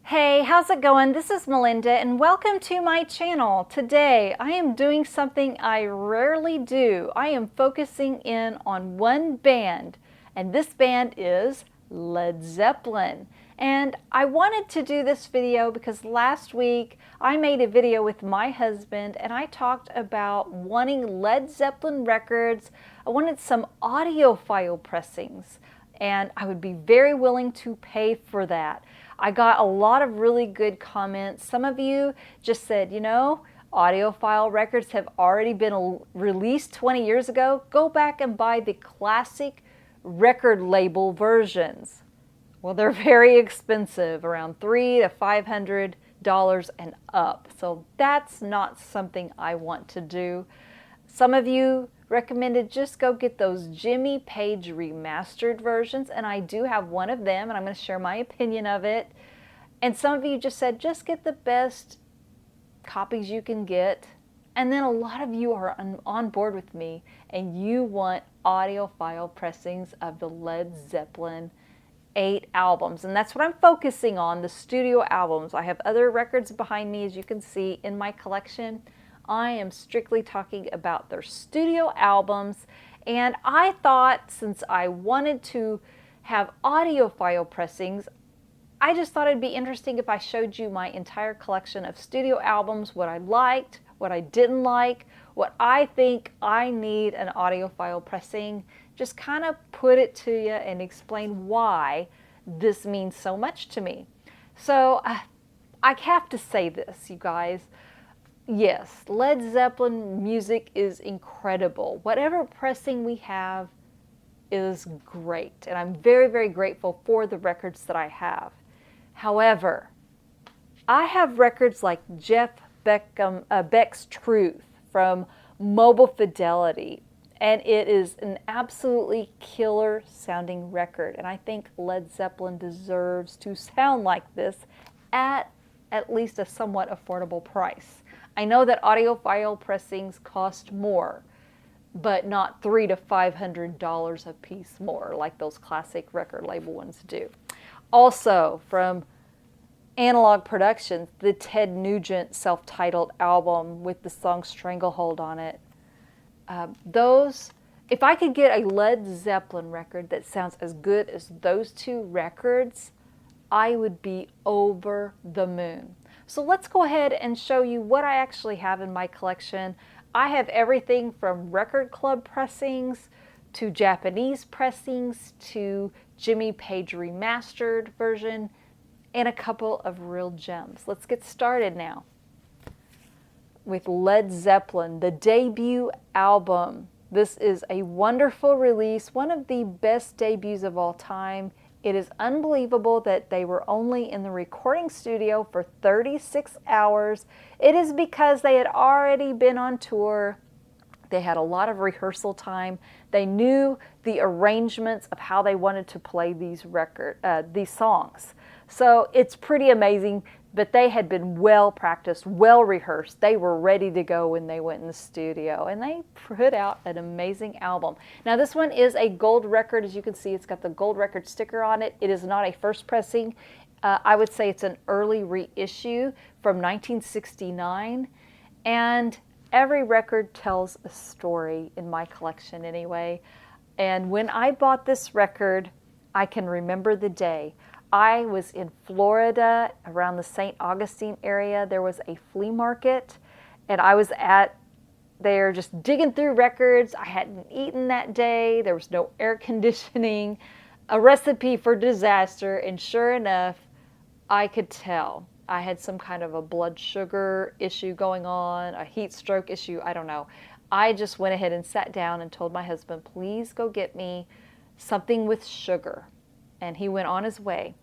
Hey, how's it going? This is Melinda and welcome to my channel. Today I am doing something I rarely do. I am focusing in on one band, and this band is Led Zeppelin. And I wanted to do this video because last week I made a video with my husband and I talked about wanting Led Zeppelin records. I wanted some audiophile pressings and I would be very willing to pay for that. I got a lot of really good comments. Some of you just said, audiophile records have already been released 20 years ago. Go back and buy the classic record label versions. Well, they're very expensive, around $300 to $500 and up. So that's not something I want to do. Some of you recommended just go get those Jimmy Page remastered versions, and I do have one of them, and I'm going to share my opinion of it. And some of you just said just get the best copies you can get. And then a lot of you are on board with me, and you want audiophile pressings of the Led Zeppelin 8 albums, and that's what I'm focusing on, the studio albums. I have other records behind me, as you can see in my collection. I am strictly talking about their studio albums, and I thought since I wanted to have audiophile pressings, I just thought it'd be interesting if I showed you my entire collection of studio albums, what I liked, what I didn't like, what I think I need an audiophile pressing, just kind of put it to you and explain why this means so much to me. So I have to say this, you guys. Yes, Led Zeppelin music is incredible. Whatever pressing we have is great, and I'm very, very grateful for the records that I have. However, I have records like Jeff Beck's Truth from Mobile Fidelity, and it is an absolutely killer sounding record, and I think Led Zeppelin deserves to sound like this at least a somewhat affordable price. I know that audiophile pressings cost more, but not $300 to $500 a piece more like those classic record label ones do. Also, from Analog Productions, the Ted Nugent self-titled album with the song Stranglehold on it. If I could get a Led Zeppelin record that sounds as good as those two records, I would be over the moon. So let's go ahead and show you what I actually have in my collection. I have everything from record club pressings to Japanese pressings to Jimmy Page remastered version and a couple of real gems. Let's get started now with Led Zeppelin, the debut album. This is a wonderful release, one of the best debuts of all time. It is unbelievable that they were only in the recording studio for 36 hours. It is because they had already been on tour. They had a lot of rehearsal time. They knew the arrangements of how they wanted to play these songs. So it's pretty amazing, but they had been well practiced, well rehearsed. They were ready to go when they went in the studio, and they put out an amazing album. Now this one is a gold record. As you can see, it's got the gold record sticker on it. It is not a first pressing. I would say it's an early reissue from 1969, and every record tells a story in my collection anyway. And when I bought this record, I can remember the day. I was in Florida around the St. Augustine area. There was a flea market, and I was there just digging through records. I hadn't eaten that day. There was no air conditioning, a recipe for disaster, and sure enough, I could tell. I had some kind of a blood sugar issue going on, a heat stroke issue, I don't know. I just went ahead and sat down and told my husband, please go get me something with sugar. And he went on his way.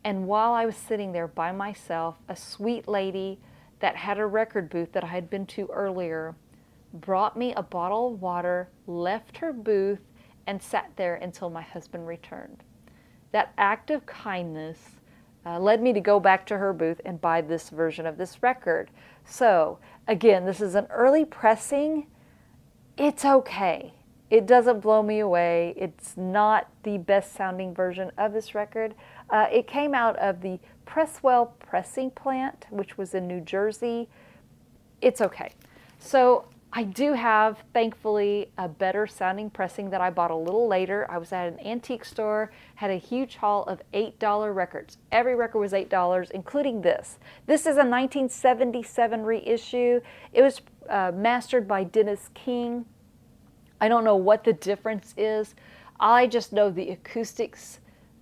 And while I was sitting there by myself, a sweet lady that had a record booth that I had been to earlier brought me a bottle of water, left her booth, and sat there until my husband returned. That act of kindness led me to go back to her booth and buy this version of this record. So, again, this is an early pressing. It's okay. It doesn't blow me away. It's not the best sounding version of this record. It came out of the Presswell pressing plant, which was in New Jersey. It's okay. So I do have, thankfully, a better sounding pressing that I bought a little later. I was at an antique store, had a huge haul of $8 records. Every record was $8, including this. This is a 1977 reissue. It was mastered by Dennis King. I don't know what the difference is. I just know the acoustics.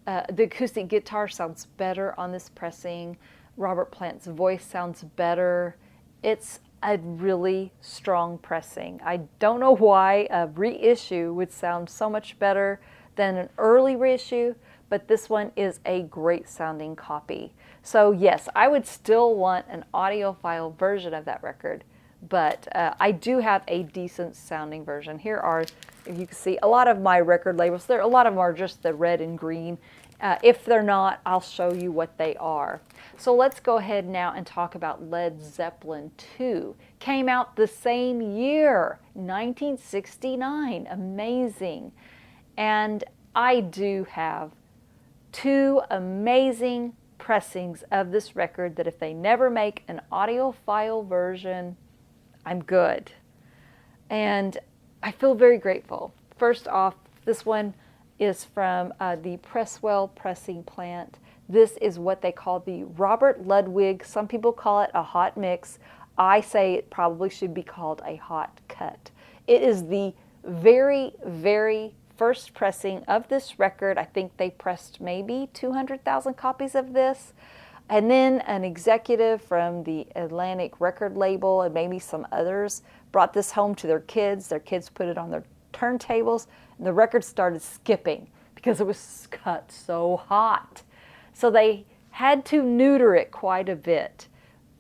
The acoustic guitar sounds better on this pressing. Robert Plant's voice sounds better. It's a really strong pressing. I don't know why a reissue would sound so much better than an early reissue, but this one is a great sounding copy. So yes, I would still want an audiophile version of that record, but I do have a decent sounding version. Here are, if you can see, a lot of my record labels. A lot of them are just the red and green. If they're not, I'll show you what they are. So let's go ahead now and talk about Led Zeppelin II. Came out the same year, 1969. Amazing. And I do have two amazing pressings of this record that if they never make an audiophile version, I'm good. And I feel very grateful. First off, this one is from the Presswell pressing plant. This is what they call the Robert Ludwig. Some people call it a hot mix. I say it probably should be called a hot cut. It is the very, very first pressing of this record. I think they pressed maybe 200,000 copies of this. And then an executive from the Atlantic record label and maybe some others brought this home to their kids. Their kids put it on their turntables, and the record started skipping because it was cut so hot. So they had to neuter it quite a bit.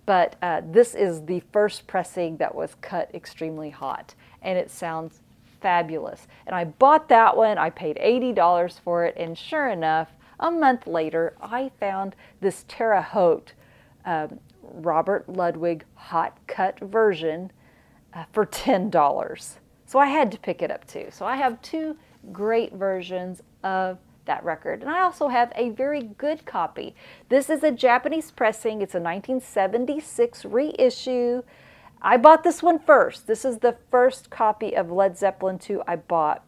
But this is the first pressing that was cut extremely hot, and it sounds fabulous. And I bought that one. I paid $80 for it, and sure enough, a month later, I found this Terre Haute Robert Ludwig hot cut version for $10. So I had to pick it up too. So I have two great versions of that record. And I also have a very good copy. This is a Japanese pressing. It's a 1976 reissue. I bought this one first. This is the first copy of Led Zeppelin II I bought.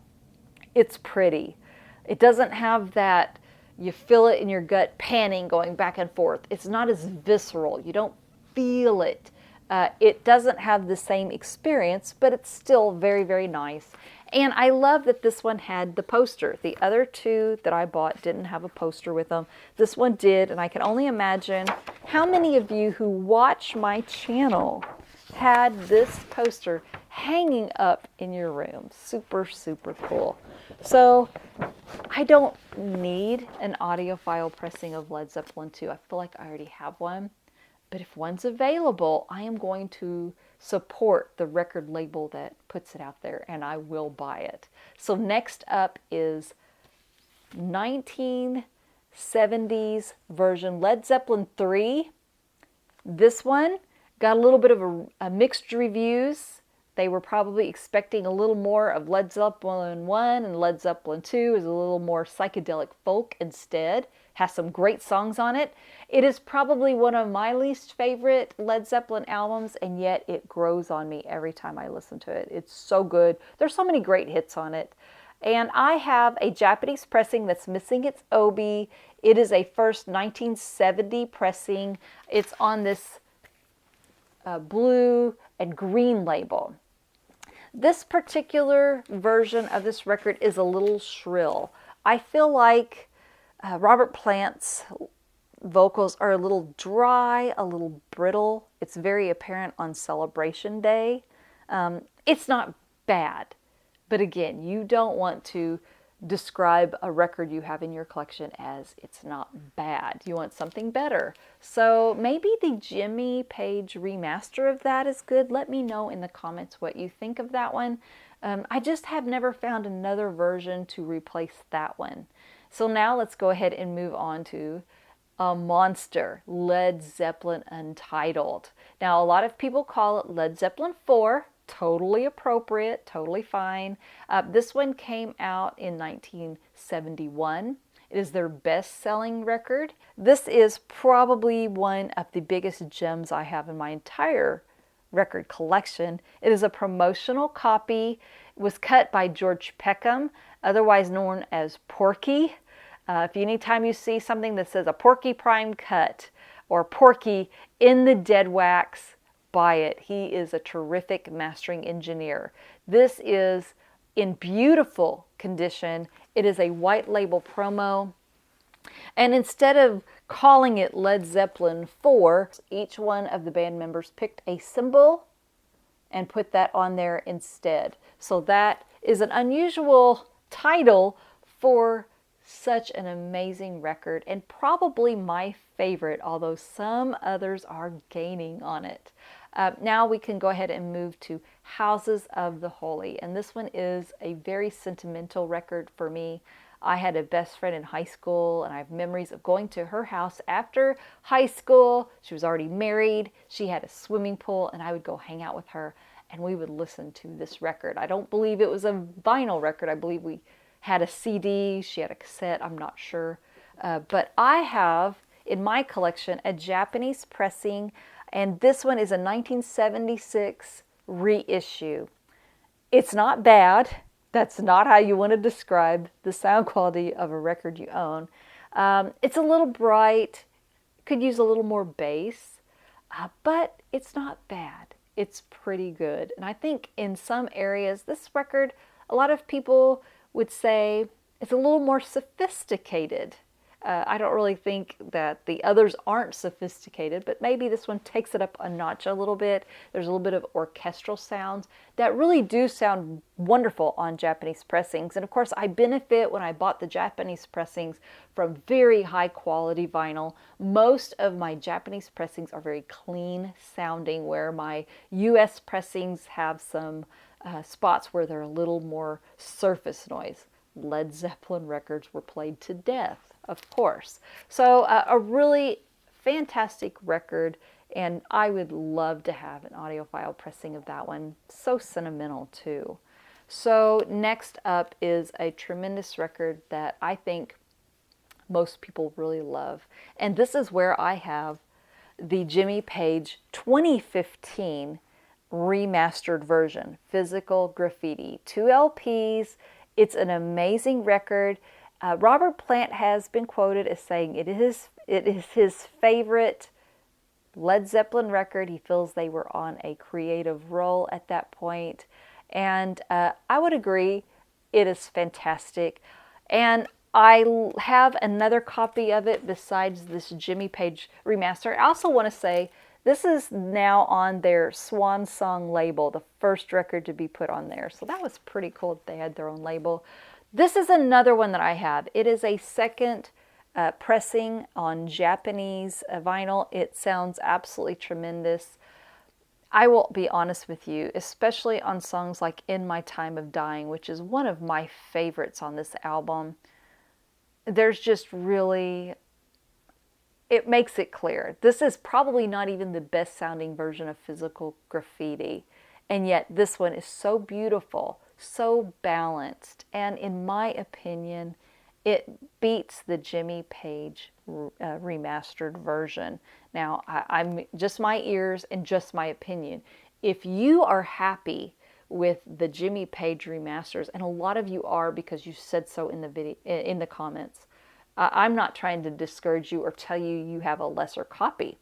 It's pretty. It doesn't have that, you feel it in your gut panning going back and forth. It's not as visceral. You don't feel it. It doesn't have the same experience, but it's still very, very nice. And I love that this one had the poster. The other two that I bought didn't have a poster with them. This one did, and I can only imagine how many of you who watch my channel had this poster hanging up in your room. Super, super cool. So I don't need an audiophile pressing of Led Zeppelin II. I feel like I already have one. But if one's available, I am going to support the record label that puts it out there, and I will buy it. So next up is 1970s version Led Zeppelin III. This one got a little bit of a mixed reviews. They were probably expecting a little more of Led Zeppelin I, and Led Zeppelin II is a little more psychedelic folk instead. Has some great songs on it. It is probably one of my least favorite Led Zeppelin albums, and yet it grows on me every time I listen to it. It's so good. There's so many great hits on it. And I have a Japanese pressing that's missing its obi. It is a first 1970 pressing. It's on this blue and green label. This particular version of this record is a little shrill. I feel like Robert Plant's vocals are a little dry, a little brittle. It's very apparent on Celebration Day. It's not bad, but again, you don't want to describe a record you have in your collection as it's not bad. You want something better. So maybe the Jimmy Page remaster of that is good. Let me know in the comments what you think of that one. I just have never found another version to replace that one. So now let's go ahead and move on to a monster, Led Zeppelin Untitled. Now a lot of people call it Led Zeppelin IV. Totally appropriate, totally fine. This one came out in 1971. It is their best-selling record. This is probably one of the biggest gems I have in my entire record collection. It is a promotional copy. It was cut by George Peckham, otherwise known as Porky. If anytime you see something that says a Porcupine cut or Porky in the dead wax, buy it. He is a terrific mastering engineer. This is in beautiful condition. It is a white label promo. And instead of calling it Led Zeppelin IV, each one of the band members picked a symbol and put that on there instead. So that is an unusual title for such an amazing record, and probably my favorite, although some others are gaining on it. Now we can go ahead and move to Houses of the Holy, and this one is a very sentimental record for me. I had a best friend in high school, and I have memories of going to her house after high school. She was already married. She had a swimming pool, and I would go hang out with her, and we would listen to this record. I don't believe it was a vinyl record. I believe we had a CD. She had a cassette. I'm not sure. But I have in my collection a Japanese pressing, and this one is a 1976 reissue. It's not bad. That's not how you want to describe the sound quality of a record you own. It's a little bright, could use a little more bass, but it's not bad. It's pretty good. And I think in some areas, this record, a lot of people would say it's a little more sophisticated. I don't really think that the others aren't sophisticated, but maybe this one takes it up a notch a little bit. There's a little bit of orchestral sounds that really do sound wonderful on Japanese pressings. And of course, I benefit when I bought the Japanese pressings from very high quality vinyl. Most of my Japanese pressings are very clean sounding, where my US pressings have some spots where they're a little more surface noise. Led Zeppelin records were played to death, of course. So a really fantastic record, and I would love to have an audiophile pressing of that one. So sentimental too. So next up is a tremendous record that I think most people really love. And this is where I have the Jimmy Page 2015 remastered version, Physical Graffiti. 2 LPs. It's an amazing record. Robert Plant has been quoted as saying it is his favorite Led Zeppelin record. He feels they were on a creative roll at that point. And I would agree, it is fantastic. And I have another copy of it besides this Jimmy Page remaster. I also want to say this is now on their Swan Song label, the first record to be put on there. So that was pretty cool that they had their own label. This is another one that I have. It is a second pressing on Japanese vinyl. It sounds absolutely tremendous. I will be honest with you, especially on songs like In My Time of Dying, which is one of my favorites on this album. There's just really... it makes it clear. This is probably not even the best sounding version of Physical Graffiti. And yet this one is so beautiful, so balanced. And in my opinion, it beats the Jimmy Page remastered version. Now, I'm just my ears and just my opinion. If you are happy with the Jimmy Page remasters, and a lot of you are because you said so in the video, in the comments, I'm not trying to discourage you or tell you you have a lesser copy.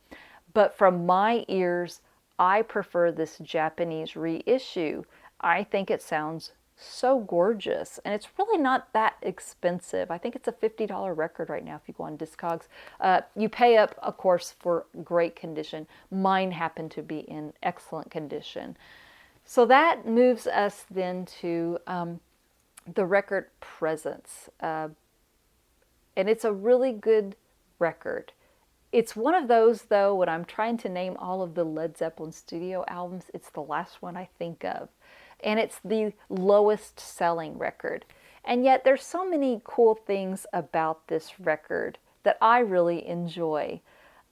But from my ears, I prefer this Japanese reissue. I think it sounds so gorgeous, and it's really not that expensive. I think it's a $50 record right now if you go on Discogs. You pay up, of course, for great condition. Mine happened to be in excellent condition. So that moves us then to the record Presence. And it's a really good record. It's one of those, though, when I'm trying to name all of the Led Zeppelin studio albums, it's the last one I think of. And it's the lowest selling record. And yet there's so many cool things about this record that I really enjoy.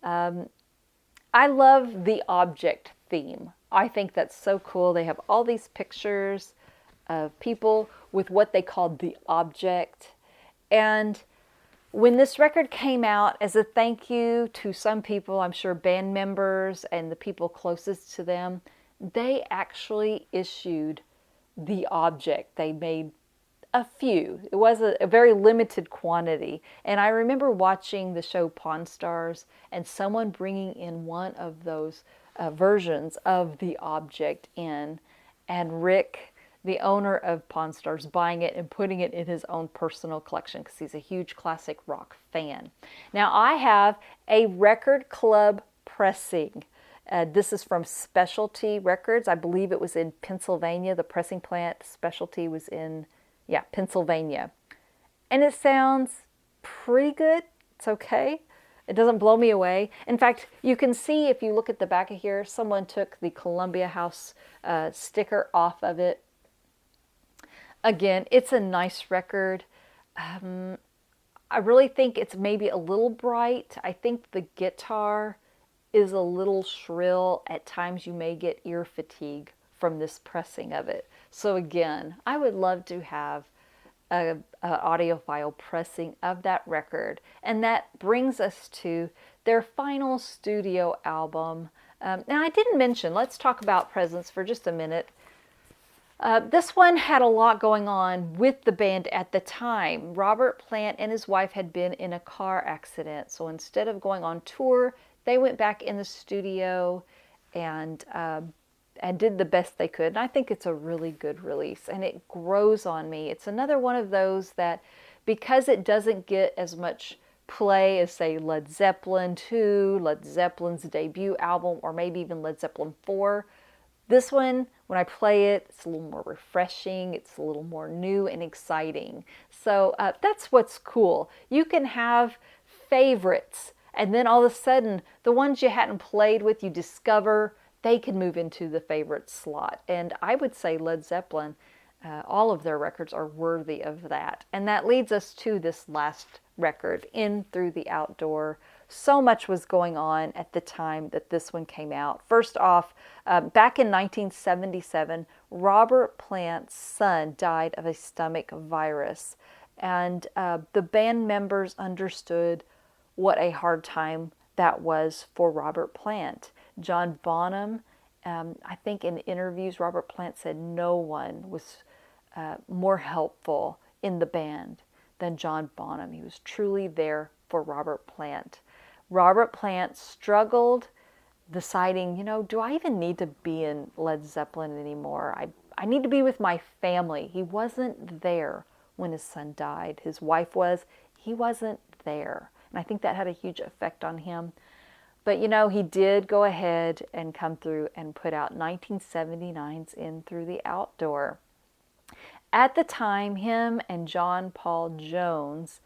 I love the object theme. I think that's so cool. They have all these pictures of people with what they call the object. And When this record came out, as a thank you to some people, I'm sure band members and the people closest to them, they actually issued the object. They made a few. It was a very limited quantity. And I remember watching the show Pawn Stars and someone bringing in one of those versions of the object in, and Rick, the owner of Pawn Stars, buying it and putting it in his own personal collection because he's a huge classic rock fan. Now I have a record club pressing. This is from Specialty Records. I believe it was in Pennsylvania. The pressing plant, Specialty, was in, yeah, Pennsylvania. And it sounds pretty good. It's okay. It doesn't blow me away. In fact, you can see if you look at the back of here, someone took the Columbia House sticker off of it. Again, it's a nice record. I really think it's maybe a little bright. I think the guitar is a little shrill. At times you may get ear fatigue from this pressing of it. So again, I would love to have an audiophile pressing of that record. And that brings us to their final studio album. Now I didn't mention, let's talk about Presence for just a minute. This one had a lot going on with the band at the time. Robert Plant and his wife had been in a car accident. So instead of going on tour, they went back in the studio and did the best they could. And I think it's a really good release, and it grows on me. It's another one of those that, because it doesn't get as much play as, say, Led Zeppelin II, Led Zeppelin's debut album, or maybe even Led Zeppelin IV, this one, when I play it, it's a little more refreshing, it's a little more new and exciting. So that's what's cool. You can have favorites, and then all of a sudden, the ones you hadn't played with, you discover they can move into the favorite slot. And I would say Led Zeppelin, all of their records are worthy of that. And that leads us to this last record, In Through the Outdoor. So much was going on at the time that this one came out. First off, back in 1977, Robert Plant's son died of a stomach virus. And the band members understood what a hard time that was for Robert Plant. John Bonham, I think in interviews, Robert Plant said no one was more helpful in the band than John Bonham. He was truly there for Robert Plant. Robert Plant struggled deciding, do I even need to be in Led Zeppelin anymore? I need to be with my family. He wasn't there when his son died. His wife was. He wasn't there. And I think that had a huge effect on him. But he did go ahead and come through and put out 1979's In Through the Outdoor. At the time, him and John Paul Jones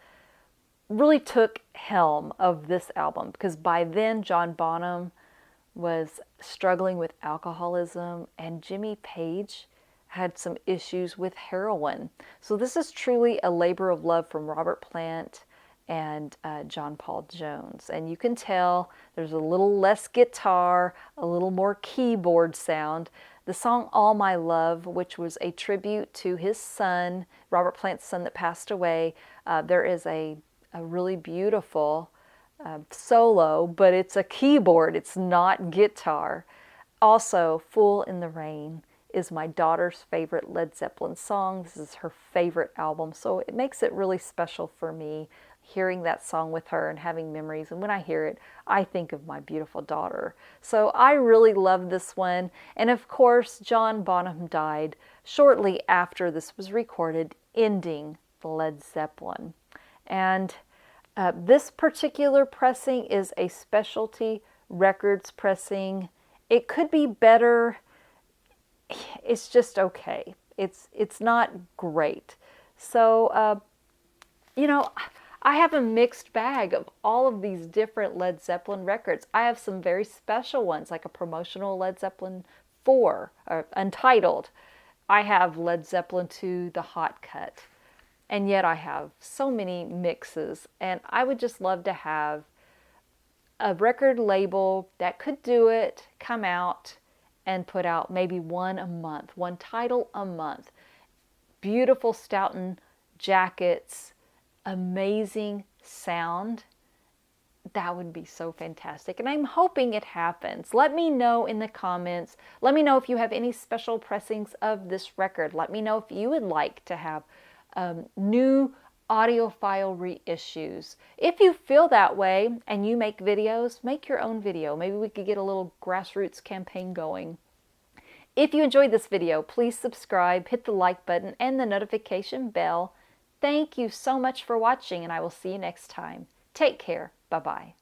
really took helm of this album, because by then John Bonham was struggling with alcoholism and Jimmy Page had some issues with heroin. So this is truly a labor of love from Robert Plant and John Paul Jones. And you can tell there's a little less guitar, a little more keyboard sound. The song All My Love, which was a tribute to his son, Robert Plant's son that passed away, there is a really beautiful solo, but it's a keyboard, it's not guitar. Also, Fool in the Rain is my daughter's favorite Led Zeppelin song. This is her favorite album, so it makes it really special for me hearing that song with her and having memories. And when I hear it, I think of my beautiful daughter. So I really love this one. And of course, John Bonham died shortly after this was recorded, ending Led Zeppelin. And this particular pressing is a Specialty Records pressing. It could be better. It's just okay. It's not great. So, I have a mixed bag of all of these different Led Zeppelin records. I have some very special ones, like a promotional Led Zeppelin IV, or Untitled. I have Led Zeppelin II, The Hot Cut. And yet I have so many mixes. And I would just love to have a record label that could do it, come out, and put out maybe one a month, one title a month. Beautiful Stoughton jackets, amazing sound, that would be so fantastic. And I'm hoping it happens. Let me know in the comments. Let me know if you have any special pressings of this record. Let me know if you would like to have new audiophile reissues. If you feel that way and you make videos, make your own video. Maybe we could get a little grassroots campaign going. If you enjoyed this video, please subscribe, hit the like button and the notification bell. Thank you so much for watching, and I will see you next time. Take care. Bye-bye.